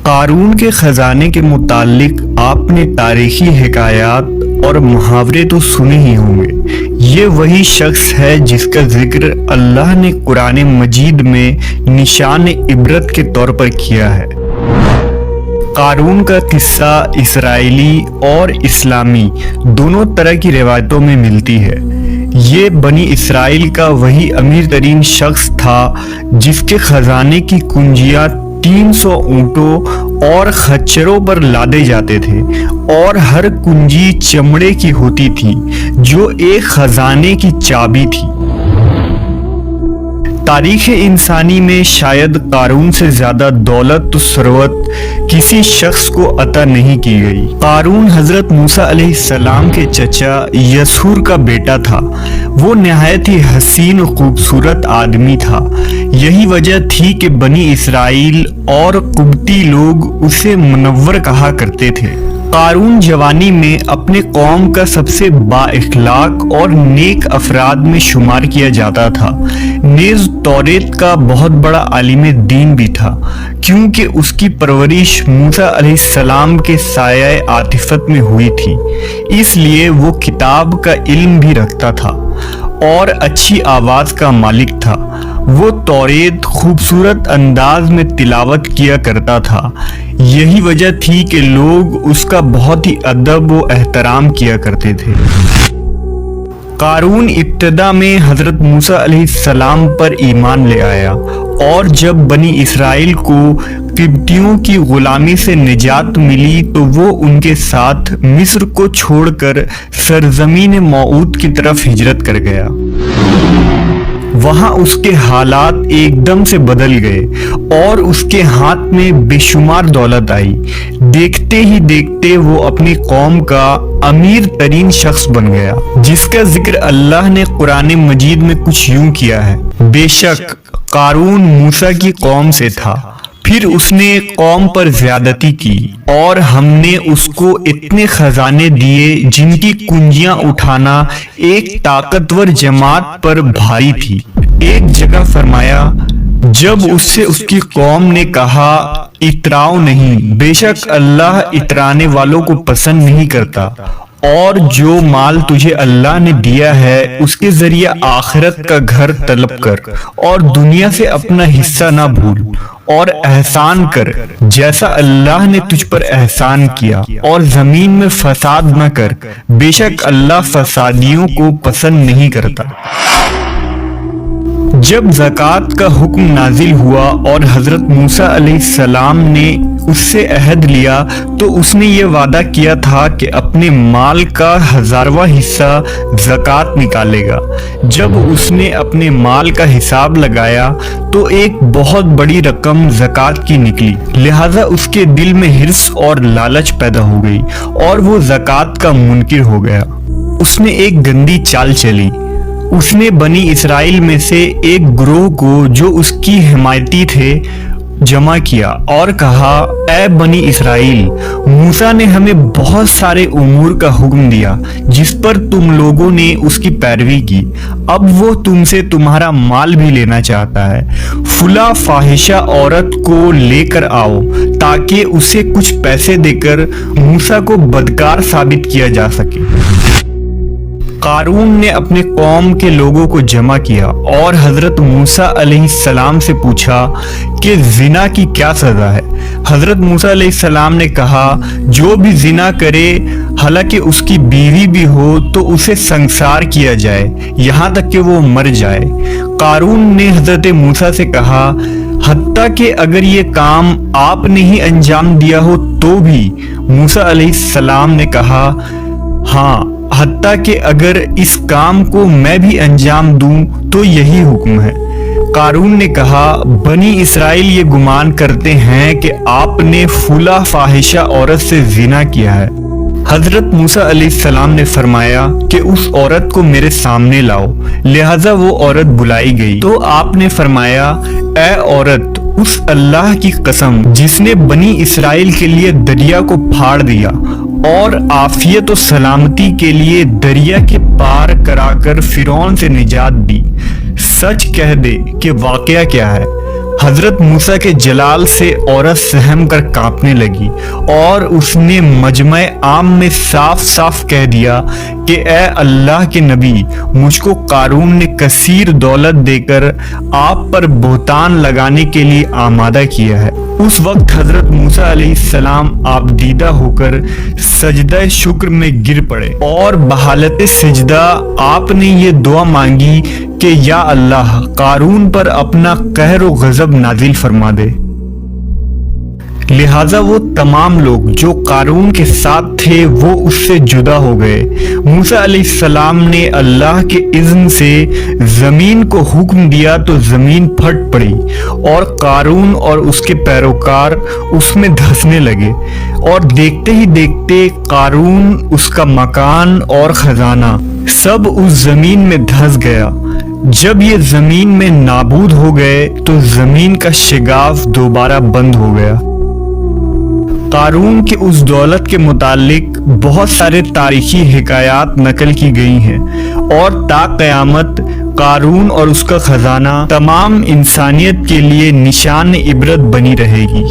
قارون کے خزانے کے متعلق آپ نے تاریخی حکایات اور محاورے تو سنے ہی ہوں گے۔ یہ وہی شخص ہے جس کا ذکر اللہ نے قرآن مجید میں نشان عبرت کے طور پر کیا ہے۔ قارون کا قصہ اسرائیلی اور اسلامی دونوں طرح کی روایتوں میں ملتی ہے۔ یہ بنی اسرائیل کا وہی امیر ترین شخص تھا جس کے خزانے کی کنجیاں 300 اونٹوں اور خچروں پر لادے جاتے تھے، اور ہر کنجی چمڑے کی ہوتی تھی جو ایک خزانے کی چابی تھی۔ تاریخ انسانی میں شاید قارون سے زیادہ دولت و ثروت کسی شخص کو عطا نہیں کی گئی۔ قارون حضرت موسیٰ علیہ السلام کے چچا یسہور کا بیٹا تھا۔ وہ نہایت ہی حسین و خوبصورت آدمی تھا۔ یہی وجہ تھی کہ بنی اسرائیل اور قبطی لوگ اسے منور کہا کرتے تھے۔ قارون جوانی میں اپنے قوم کا سب سے با اخلاق اور نیک افراد میں شمار کیا جاتا تھا۔ نیز توریت کا بہت بڑا عالم دین بھی تھا، کیونکہ اس کی پرورش موسیٰ علیہ السلام کے سایہ عاطفت میں ہوئی تھی، اس لیے وہ کتاب کا علم بھی رکھتا تھا اور اچھی آواز کا مالک تھا۔ وہ توریت خوبصورت انداز میں تلاوت کیا کرتا تھا۔ یہی وجہ تھی کہ لوگ اس کا بہت ہی ادب و احترام کیا کرتے تھے۔ قارون ابتدا میں حضرت موسیٰ علیہ السلام پر ایمان لے آیا، اور جب بنی اسرائیل کو قبطیوں کی غلامی سے نجات ملی تو وہ ان کے ساتھ مصر کو چھوڑ کر سرزمین موعود کی طرف ہجرت کر گیا۔ وہاں اس کے حالات ایک دم سے بدل گئے اور اس کے ہاتھ میں بے شمار دولت آئی۔ دیکھتے ہی دیکھتے وہ اپنی قوم کا امیر ترین شخص بن گیا، جس کا ذکر اللہ نے قرآن مجید میں کچھ یوں کیا ہے: بے شک قارون موسیٰ کی قوم سے تھا، پھر اس نے قوم پر زیادتی کی، اور ہم نے اس کو اتنے خزانے دیے جن کی کنجیاں اٹھانا ایک طاقتور جماعت پر بھاری تھی۔ ایک جگہ فرمایا، جب اس سے اس کی قوم نے کہا اتراؤ نہیں، بے شک اللہ اترانے والوں کو پسند نہیں کرتا، اور جو مال تجھے اللہ نے دیا ہے اس کے ذریعے آخرت کا گھر طلب کر، اور دنیا سے اپنا حصہ نہ بھول، اور احسان کر جیسا اللہ نے تجھ پر احسان کیا، اور زمین میں فساد نہ کر، بے شک اللہ فسادیوں کو پسند نہیں کرتا۔ جب زکوٰۃ کا حکم نازل ہوا اور حضرت موسیٰ علیہ السلام نے اس سے عہد لیا تو اس نے یہ وعدہ کیا تھا کہ اپنے مال کا 1000واں حصہ زکوٰۃ نکالے گا۔ جب اس نے اپنے مال کا حساب لگایا تو ایک بہت بڑی رقم زکوٰۃ کی نکلی، لہذا اس کے دل میں حرص اور لالچ پیدا ہو گئی اور وہ زکوٰۃ کا منکر ہو گیا۔ اس نے ایک گندی چال چلی۔ اس نے بنی اسرائیل میں سے ایک گروہ کو جو اس کی حمایتی تھے جمع کیا اور کہا، اے بنی اسرائیل، موسیٰ نے ہمیں بہت سارے امور کا حکم دیا جس پر تم لوگوں نے اس کی پیروی کی، اب وہ تم سے تمہارا مال بھی لینا چاہتا ہے۔ فلاں فاحشہ عورت کو لے کر آؤ تاکہ اسے کچھ پیسے دے کر موسیٰ کو بدکار ثابت کیا جا سکے۔ قارون نے اپنے قوم کے لوگوں کو جمع کیا اور حضرت موسیٰ علیہ السلام سے پوچھا کہ زنا کی کیا سزا ہے۔ حضرت موسیٰ علیہ السلام نے کہا، جو بھی زنا کرے حالانکہ اس کی بیوی بھی ہو تو اسے سنسار کیا جائے یہاں تک کہ وہ مر جائے۔ قارون نے حضرت موسیٰ سے کہا، حتیٰ کہ اگر یہ کام آپ نے ہی انجام دیا ہو تو بھی؟ موسیٰ علیہ السلام نے کہا، ہاں، حتیٰ کہ اگر اس کام کو میں بھی انجام دوں تو یہی حکم ہے۔ قارون نے کہا، بنی اسرائیل یہ گمان کرتے ہیں کہ آپ نے فلاں فاحشہ عورت سے زنا کیا ہے۔ حضرت موسیٰ علیہ السلام نے فرمایا کہ اس عورت کو میرے سامنے لاؤ، لہذا وہ عورت بلائی گئی تو آپ نے فرمایا، اے عورت، اس اللہ کی قسم جس نے بنی اسرائیل کے لیے دریا کو پھاڑ دیا اور عافیت و سلامتی کے لیے دریا کے پار کرا کر فرعون سے نجات دی، سچ کہہ دے کہ واقعہ کیا ہے۔ حضرت موسیٰ کے جلال سے عورت سہم کر کانپنے لگی اور اس نے مجمع عام میں صاف صاف کہہ دیا کہ اے اللہ کے نبی، مجھ کو قارون نے کثیر دولت دے کر آپ پر بہتان لگانے کے لیے آمادہ کیا ہے۔ اس وقت حضرت موسیٰ علیہ السلام آبدیدہ ہو کر سجدہ شکر میں گر پڑے اور بحالت سجدہ آپ نے یہ دعا مانگی کہ یا اللہ، قارون پر اپنا قہر و غضب نازل فرما دے۔ لہٰذا وہ تمام لوگ جو قارون کے ساتھ تھے وہ اس سے جدا ہو گئے۔ موسیٰ علیہ السلام نے اللہ کے اذن سے زمین کو حکم دیا تو زمین پھٹ پڑی اور قارون اور اس کے پیروکار اس میں دھسنے لگے، اور دیکھتے ہی دیکھتے قارون، اس کا مکان اور خزانہ سب اس زمین میں دھس گیا۔ جب یہ زمین میں نابود ہو گئے تو زمین کا شگاف دوبارہ بند ہو گیا۔ قارون کی اس دولت کے متعلق بہت سارے تاریخی حکایات نقل کی گئی ہیں، اور تا قیامت قارون اور اس کا خزانہ تمام انسانیت کے لیے نشان عبرت بنی رہے گی۔